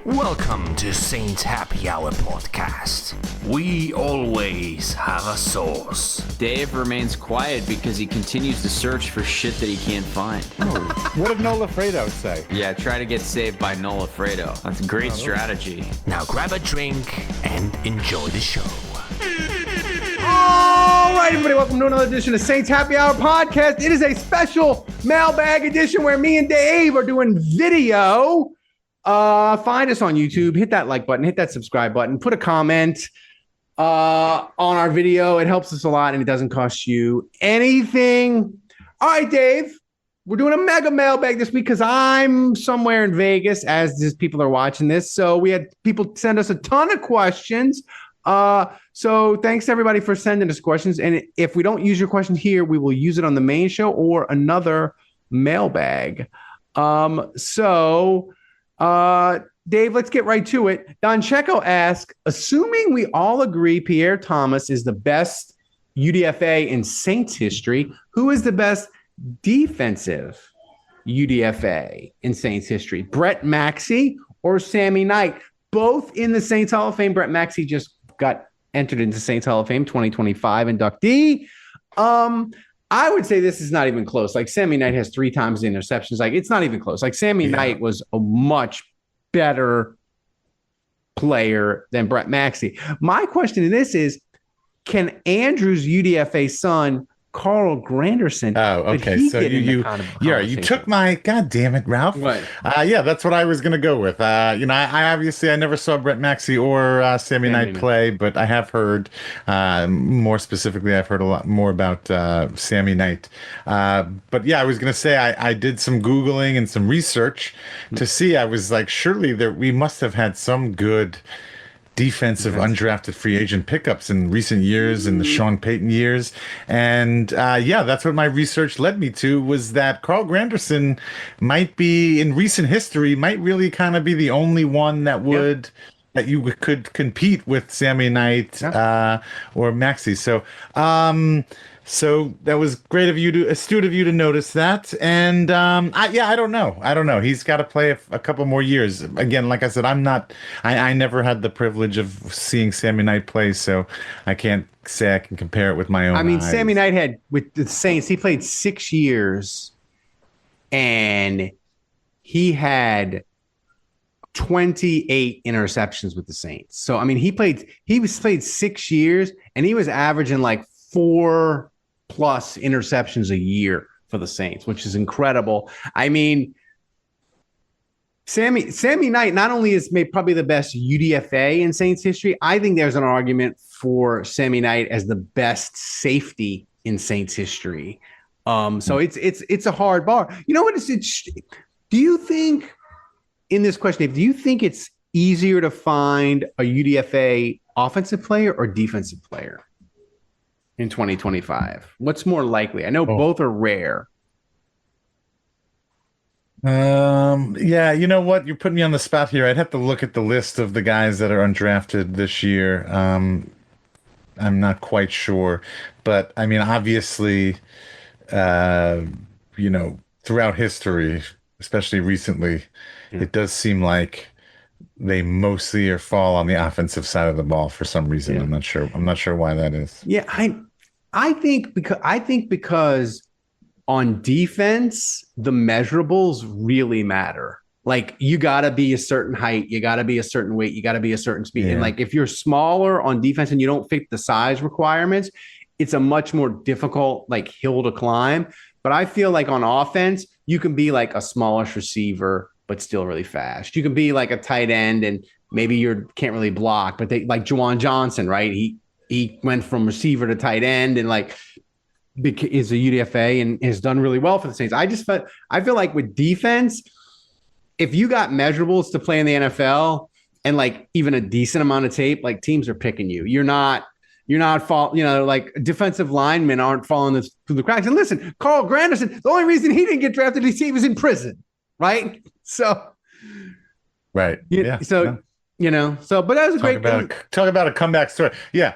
Welcome to Saints Happy Hour podcast. We always have a source. Dave remains quiet because he continues to search for shit that he can't find. Oh, what did Nola Fredo say? Yeah, try to get saved by Nola Fredo. That's a great strategy. Now grab a drink and enjoy the show. All right, everybody, welcome to another edition of Saints Happy Hour podcast. It is a special mailbag edition where me and Dave are doing video. Find us on YouTube, hit that like button, hit that subscribe button, put a comment on our video. It helps us a lot and it doesn't cost you anything. All right, Dave, we're doing a mega mailbag this week because I'm somewhere in Vegas as these people are watching this. So we had people send us a ton of questions. So thanks to everybody for sending us questions. And if we don't use your question here, we will use it on the main show or another mailbag. Dave, let's get right to it. Don Checo asks, assuming we all agree Pierre Thomas is the best UDFA in Saints history, who is the best defensive UDFA in Saints history? Brett Maxey or Sammy Knight? Both in the Saints Hall of Fame. Brett Maxey just got entered into Saints Hall of Fame 2025 inductee. I would say this is not even close. Like Sammy Knight has 3 times the interceptions. Like it's not even close. Like Sammy Knight was a much better player than Brett Maxey. My question to this is, can Andrew's UDFA son, Carl Granderson? Oh, okay. So you took my, God damn it, Ralph. What? Yeah, that's what I was gonna go with. I obviously I never saw Brett Maxey or Sammy Knight play, but I have heard more specifically, I've heard a lot more about Sammy Knight. But yeah, I was gonna say I did some Googling and some research to see. I was like, surely we must have had some good defensive undrafted free agent pickups in recent years, in the Sean Payton years. And that's what my research led me to, was that Carl Granderson might be, in recent history, might really kind of be the only one that would that you could compete with Sammy Knight or Maxey. So that was great of you, astute of you to notice that. And I don't know. He's got to play a couple more years. Again, like I said, I never had the privilege of seeing Sammy Knight play, so I can't say I can compare it with my own eyes. Sammy Knight had, with the Saints, he played 6 years and he had 28 interceptions with the Saints. So, he played 6 years and he was averaging like 4+ interceptions a year for the Saints, which is incredible. Sammy Knight not only is probably the best UDFA in Saints history, I think there's an argument for Sammy Knight as the best safety in Saints history. So it's a hard bar. You know what? Do you think, in this question, Dave, do you think it's easier to find a UDFA offensive player or defensive player in 2025? What's more likely? I know both are rare. Yeah, you know what? You're putting me on the spot here. I'd have to look at the list of the guys that are undrafted this year. I'm not quite sure. But, obviously, throughout history, especially recently, it does seem like they mostly fall on the offensive side of the ball for some reason. I'm not sure why that is. Yeah, I think because on defense, the measurables really matter. Like, you got to be a certain height, you got to be a certain weight, you got to be a certain speed. And like, if you're smaller on defense and you don't fit the size requirements, it's a much more difficult hill to climb. But I feel like on offense, you can be like a smallish receiver but still really fast. You can be like a tight end and maybe you can't really block, but like Juwan Johnson, right? He went from receiver to tight end and is a UDFA and has done really well for the Saints. I feel like with defense, if you got measurables to play in the NFL and even a decent amount of tape, teams are picking you. You're not defensive linemen aren't falling through the cracks. And listen, Carl Granderson, the only reason he didn't get drafted is he was in prison, right? So, right. Yeah. So But that was a great. Talk about a comeback story. Yeah,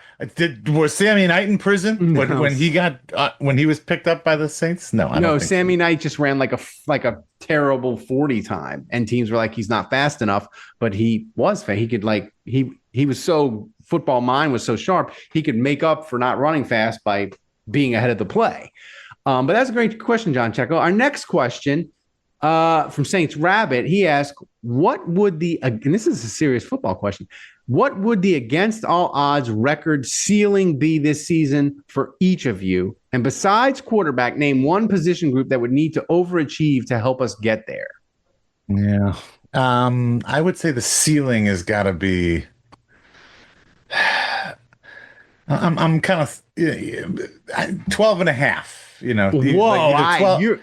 was Sammy Knight in prison when he was picked up by the Saints? No, I don't think Sammy Knight just ran like a terrible 40 time, and teams were like, he's not fast enough, but he was fast. He could he was so football mind was so sharp, he could make up for not running fast by being ahead of the play. But that's a great question, John Checo. Our next question from Saints Rabbit, he asked, what would and this is a serious football question, what would the against all odds record ceiling be this season for each of you? And besides quarterback, name one position group that would need to overachieve to help us get there. Yeah. I would say the ceiling has got to be, I'm kind of 12 and a half, Whoa, like 12,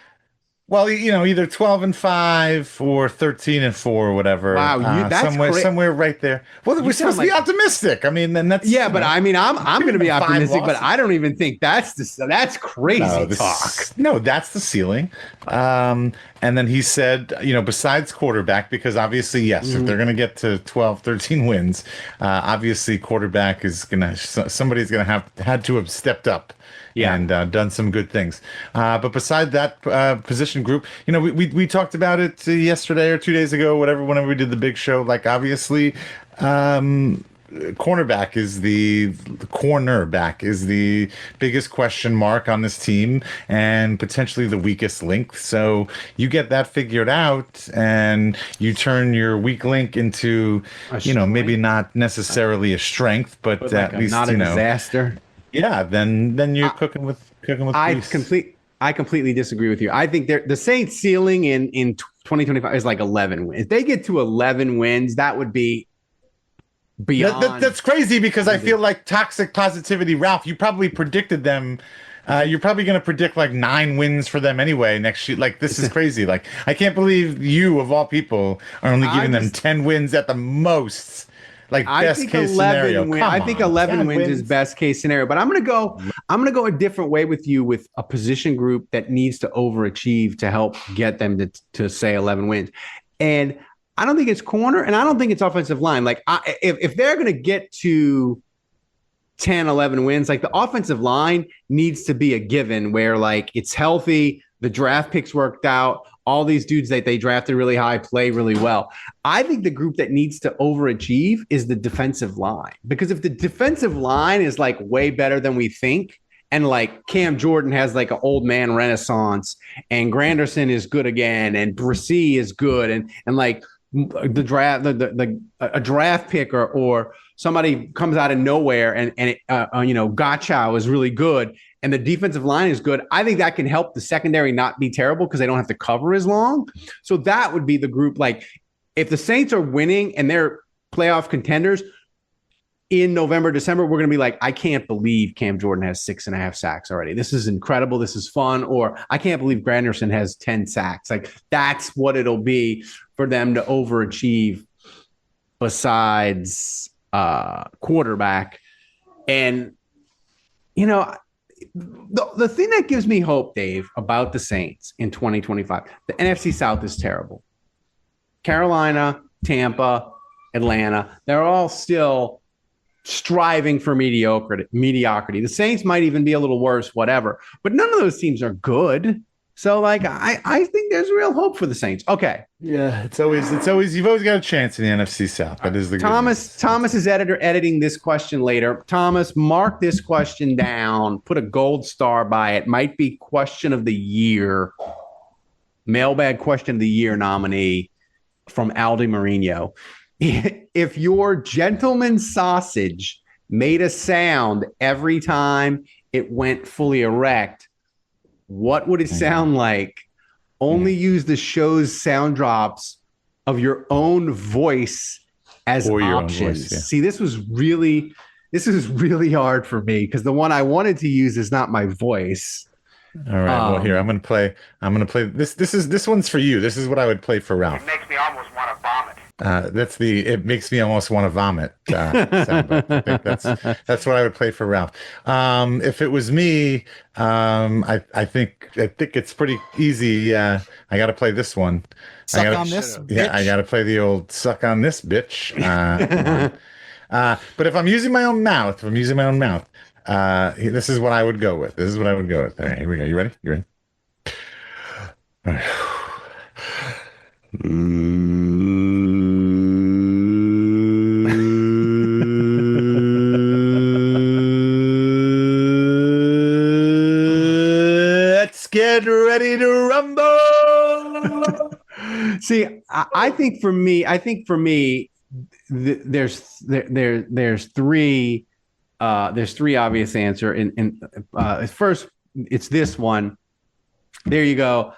well, either 12-5 or 13-4 or whatever. Wow, that's somewhere right there. Well, we're supposed to be optimistic. I mean, then that's but I mean, I'm going to be optimistic, but I don't even think that's crazy talk. No, that's the ceiling. And then he said, besides quarterback, because obviously, yes, if they're going to get to 12, 13 wins, obviously quarterback is somebody's going to had to have stepped up. Yeah, and done some good things. But beside that position group, we talked about it yesterday or 2 days ago, whenever we did the big show. Like, obviously, cornerback is the biggest question mark on this team and potentially the weakest link. So you get that figured out and you turn your weak link into, maybe not necessarily a strength, but at least, not a disaster. Yeah, then you're cooking with I completely disagree with you. I think the Saints ceiling in 2025 is like 11 wins. If they get to 11 wins, that would be beyond. That's crazy because I feel like toxic positivity, Ralph, you probably predicted them. You're probably going to predict like 9 wins for them anyway next year. Like, this is crazy. Like, I can't believe you, of all people, are only giving them 10 wins at the most. Like, best case scenario. I think 11 wins is best case scenario, but I'm going to go a different way with you with a position group that needs to overachieve to help get them to say 11 wins. And I don't think it's corner and I don't think it's offensive line. Like, if they're going to get to 10, 11 wins, like, the offensive line needs to be a given where, like, it's healthy, the draft picks worked out, all these dudes that they drafted really high play really well. I think the group that needs to overachieve is the defensive line, because if the defensive line is like way better than we think, and like Cam Jordan has like an old man renaissance, and Granderson is good again, and Brissy is good, and like the draft, a draft pick or somebody comes out of nowhere and Gotchow is really good, and the defensive line is good, I think that can help the secondary not be terrible because they don't have to cover as long. So that would be the group. Like, if the Saints are winning and they're playoff contenders in November, December, we're going to be like, I can't believe Cam Jordan has 6.5 sacks already. This is incredible. This is fun. Or I can't believe Granderson has 10 sacks. Like, that's what it'll be for them to overachieve besides quarterback. And, the thing that gives me hope, Dave, about the Saints in 2025, the NFC South is terrible. Carolina, Tampa, Atlanta, they're all still striving for mediocrity. The Saints might even be a little worse, whatever. But none of those teams are good. So, like, I think there's real hope for the Saints. Okay. Yeah, it's always you've always got a chance in the NFC South. That is the Thomas is editing this question later. Thomas, mark this question down. Put a gold star by it. Might be question of the year. Mailbag question of the year nominee from Aldi Marino. If your gentleman's sausage made a sound every time it went fully erect, what would it sound like? Only use the show's sound drops of your own voice as options. See, this is really hard for me because the one I wanted to use is not my voice. All right. Well, here I'm gonna play this. This one's for you. This is what I would play for Ralph. It makes me almost want to vomit. It makes me almost want to vomit sound. I think that's what I would play for Ralph. If it was me, I think it's pretty easy. I got to play this one. Suck on this, Yeah, bitch. I got to play the old "suck on this, bitch." But if I'm using my own mouth, this is what I would go with. This is what I would go with. All right, here we go. You ready? You ready? All right. Let's get ready to rumble. See, I think for me, there's three obvious answer. And first, it's this one. There you go.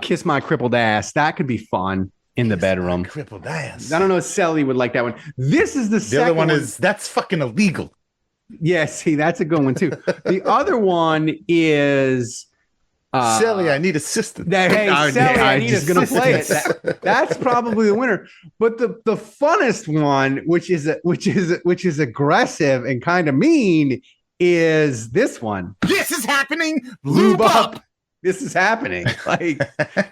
Kiss my crippled ass. That could be fun in the bedroom. Crippled ass. I don't know if Sally would like that one. This is the second other one. That's fucking illegal. Yeah, see, that's a good one too. The other one is Sally, I need assistance. Hey, Sally, I need assistance. Gonna play it. That's probably the winner. But the funnest one, which is aggressive and kind of mean, is this one. This is happening. Lube up. This is happening. Like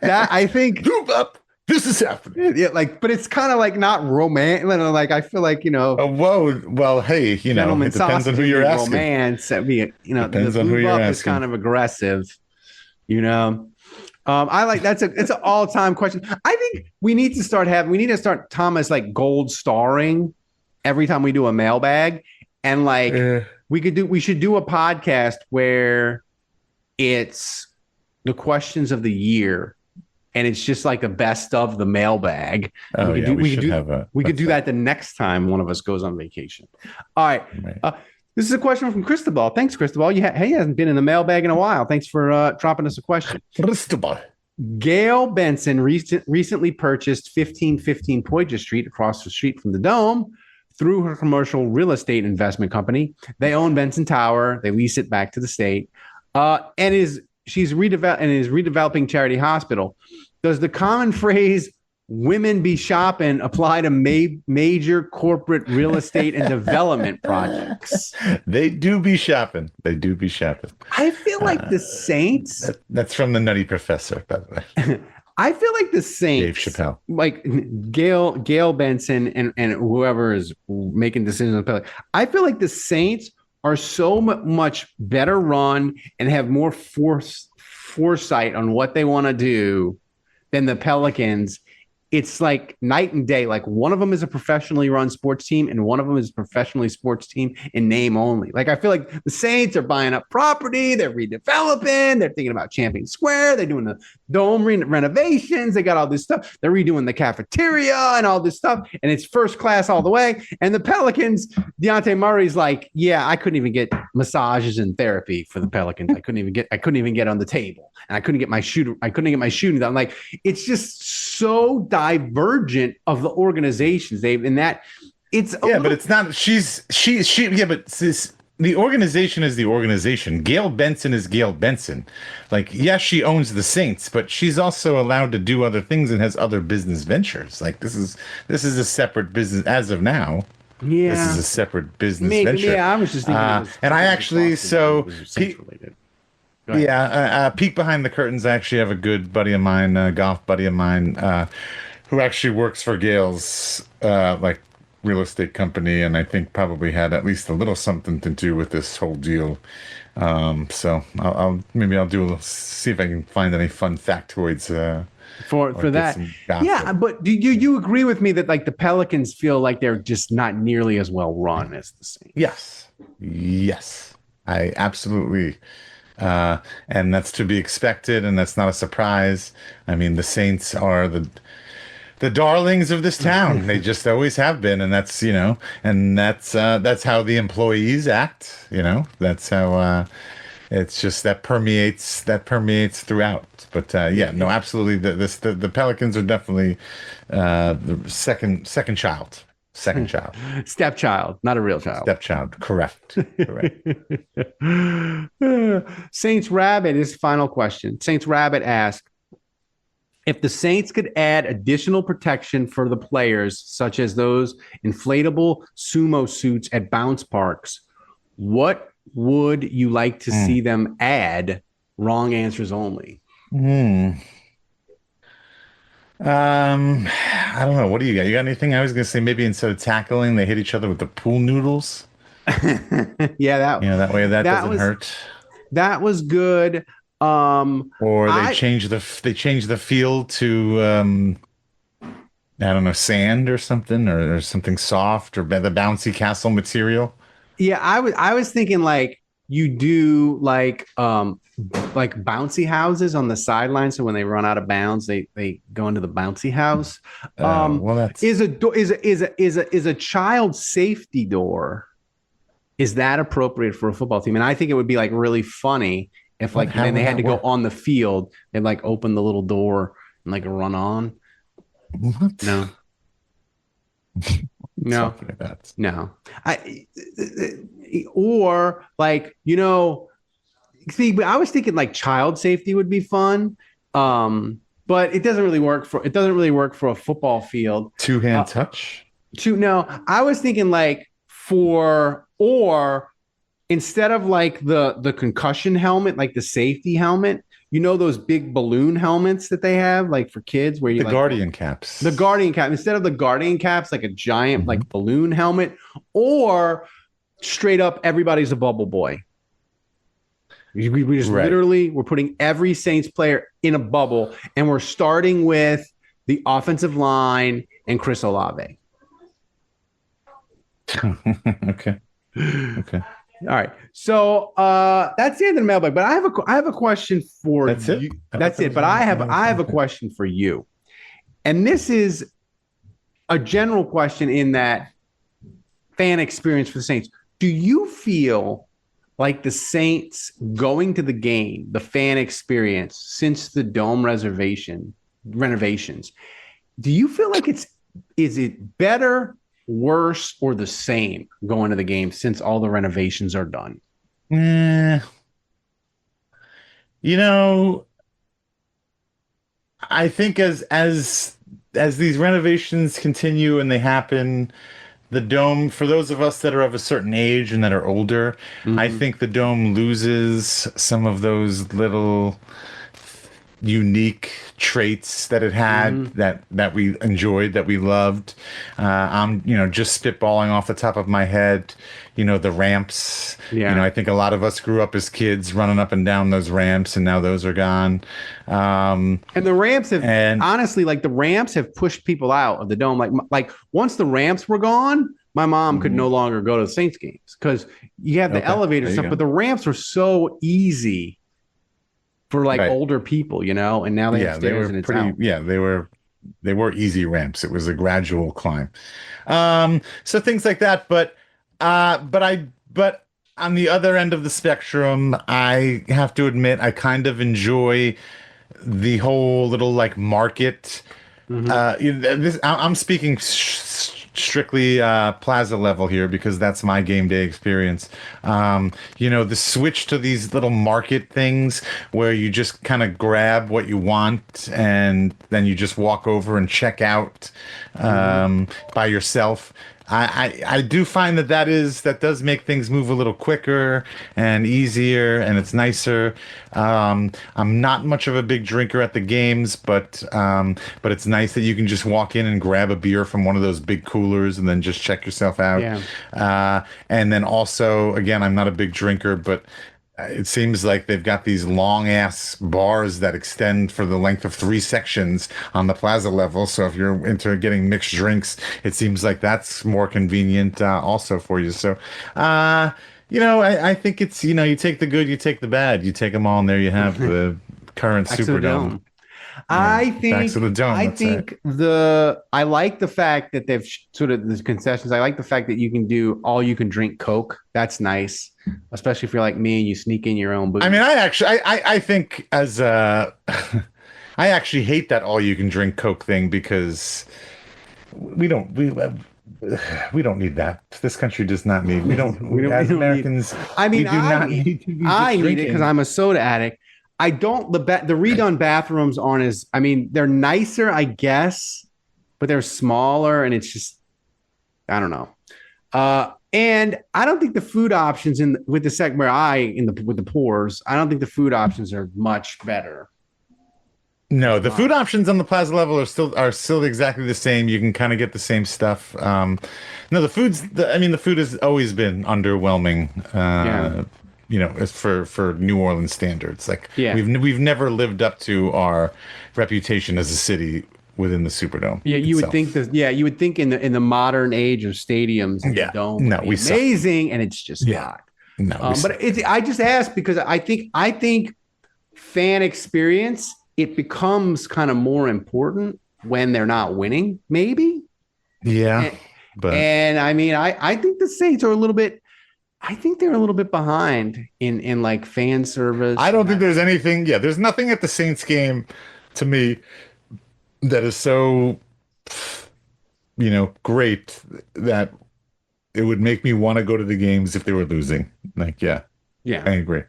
that. I think lube up. This is happening. Yeah, but it's kind of like not romantic. Like I feel like whoa, well, hey, it depends on who you're asking. Romance, Depends on who you're asking. Is kind of aggressive. I like it's an all-time question. I think we need to start Thomas like gold starring every time we do a mailbag, and we should do a podcast where it's the questions of the year. And it's just like the best of the mailbag. Oh, we could do that the next time one of us goes on vacation. All right. This is a question from Cristobal. Thanks, Cristobal. He hasn't been in the mailbag in a while. Thanks for dropping us a question. Cristobal. Gail Benson recently purchased 1515 Poydras Street across the street from the Dome through her commercial real estate investment company. They own Benson Tower. They lease it back to the state. She's redeveloping Charity Hospital. Does the common phrase "women be shopping" apply to major corporate real estate and development projects? They do be shopping. I feel like the Saints. That's from the Nutty Professor, by the way. I feel like the Saints, Dave Chappelle, like Gail Benson and whoever is making decisions. I feel like the Saints are so much better run and have more foresight on what they want to do than the Pelicans. It's like night and day. Like one of them is a professionally run sports team and one of them is a professionally sports team in name only. Like I feel like the Saints are buying up property. They're redeveloping. They're thinking about Champion Square. They're doing the dome renovations. They got all this stuff. They're redoing the cafeteria and all this stuff. And it's first class all the way. And the Pelicans, Dejounte Murray's like, yeah, I couldn't even get massages and therapy for the Pelicans. I couldn't even get on the table. And I couldn't get my shooting done. Like it's just so divergent of the organizations but it's not the organization is the organization. Gail Benson is Gail Benson. Like, yes, she owns the Saints, but she's also allowed to do other things and has other business ventures. Like this is a separate business as of now. Yeah, this is a separate business venture. Yeah, I was just thinking. And I actually peek behind the curtains. I actually have a good buddy of mine, golf buddy of mine, who actually works for Gail's real estate company, and I think probably had at least a little something to do with this whole deal. So I'll see if I can find any fun factoids for that. Yeah, but do you agree with me that like the Pelicans feel like they're just not nearly as well run as the Saints? Yes, I absolutely. And that's to be expected, and that's not a surprise. I mean, the Saints are the darlings of this town. They just always have been, and that's that's how the employees act. That's how it's just that permeates throughout. But absolutely, the Pelicans are definitely the second child. Stepchild, not a real child. Stepchild, correct. Saints Rabbit is final question. Saints Rabbit asks, If the Saints could add additional protection for the players, such as those inflatable sumo suits at bounce parks, what would you like to see them add? Wrong answers only. I don't know. What do you got? You got anything? I was gonna say maybe instead of tackling, they hit each other with the pool noodles. Yeah, that way that doesn't was, hurt. That was good. Or they change the field to I don't know, sand or something, or something soft, or the bouncy castle material. Yeah, I was thinking like you do like bouncy houses on the sideline, so when they run out of bounds, they go into the bouncy house. Well, that's Is a child safety door, is that appropriate for a football team? And I think it would be like really funny if like then they had to go on the field and like open the little door and like run on. What? No. No. No. Or like, see, I was thinking like child safety would be fun. But it doesn't really work for a football field. Two-hand touch? No, I was thinking like instead of like the concussion helmet, like the safety helmet, those big balloon helmets that they have, like for kids, where you the guardian caps. The guardian cap, instead of the guardian caps, like a giant like balloon helmet, or straight up everybody's a bubble boy. We just literally we're putting every Saints player in a bubble, and we're starting with the offensive line and Chris Olave. Okay. All right. So that's the end of the mailbag. But I have a question for that's you. It? That's it. But I have a question for you. And this is a general question in that fan experience for the Saints. Do you feel like the Saints going to the game, the fan experience since the dome renovations, do you feel like is it better, worse, or the same going to the game since all the renovations are done? I think as these renovations continue and they happen, the dome, for those of us that are of a certain age and that are older, I think the dome loses some of those little unique traits that it had that we enjoyed, that we loved. I'm just spitballing off the top of my head, the ramps. I think a lot of us grew up as kids running up and down those ramps, and now those are gone. And the ramps have honestly, like the ramps have pushed people out of the dome. Like once the ramps were gone, my mom could no longer go to the Saints games because you have the elevator stuff, but the ramps were so easy for like older people, and now they have stairs and it's out. Yeah, they were easy ramps. It was a gradual climb. So things like that, but on the other end of the spectrum, I have to admit I kind of enjoy the whole little like market. I'm speaking strictly plaza level here because that's my game day experience. The switch to these little market things where you just kind of grab what you want and then you just walk over and check out by yourself. I do find that does make things move a little quicker and easier, and it's nicer. I'm not much of a big drinker at the games, but it's nice that you can just walk in and grab a beer from one of those big coolers and then just check yourself out. Yeah. And then also, again, I'm not a big drinker, but it seems like they've got these long ass bars that extend for the length of 3 sections on the plaza level. So if you're into getting mixed drinks, it seems like that's more convenient also for you. So, I think it's, you take the good, you take the bad, you take them all, and there you have the current Superdome. I think I like the fact that they've sort of the concessions. I like the fact that you can do all you can drink Coke. That's nice, especially if you're like me and you sneak in your own booze. I mean, I think as I actually hate that all you can drink Coke thing because we don't need that. This country does not need. As Americans. I need it because I'm a soda addict. I don't the redone bathrooms aren't as I mean they're nicer I guess, but they're smaller and it's just I don't know. And I don't think the food options with the second with the pours, I don't think the food options are much better. No, the food options on the plaza level are still exactly the same. You can kind of get the same stuff. No, the food has always been underwhelming. As for New Orleans standards. Like we've never lived up to our reputation as a city within the Superdome. Yeah, you would think you would think in the modern age of stadiums, the dome would be amazing, and it's just not. No, but I just asked because I think fan experience it becomes kind of more important when they're not winning, maybe. Yeah, and I mean, I think the Saints are a little bit. I think they're a little bit behind in like fan service. I don't think there's anything. Yeah, there's nothing at the Saints game to me that is so, great that it would make me want to go to the games if they were losing. Like, yeah, I agree.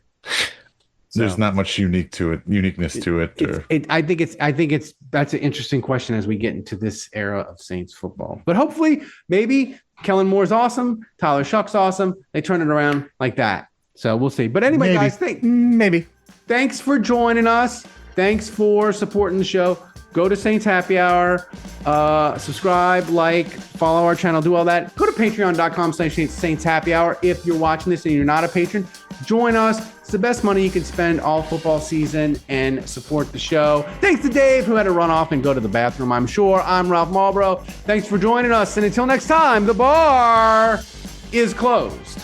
There's not much uniqueness to it. I think that's an interesting question as we get into this era of Saints football. But hopefully, maybe Kellen Moore's awesome, Tyler Shuck's awesome. They turn it around like that. So we'll see. But anyway, guys, thanks for joining us. Thanks for supporting the show. Go to Saints Happy Hour, subscribe, follow our channel, do all that. Go to patreon.com/Saints Happy Hour. If you're watching this and you're not a patron, join us. It's the best money you can spend all football season and support the show. Thanks to Dave, who had to run off and go to the bathroom, I'm sure. I'm Ralph Marlboro. Thanks for joining us. And until next time, the bar is closed.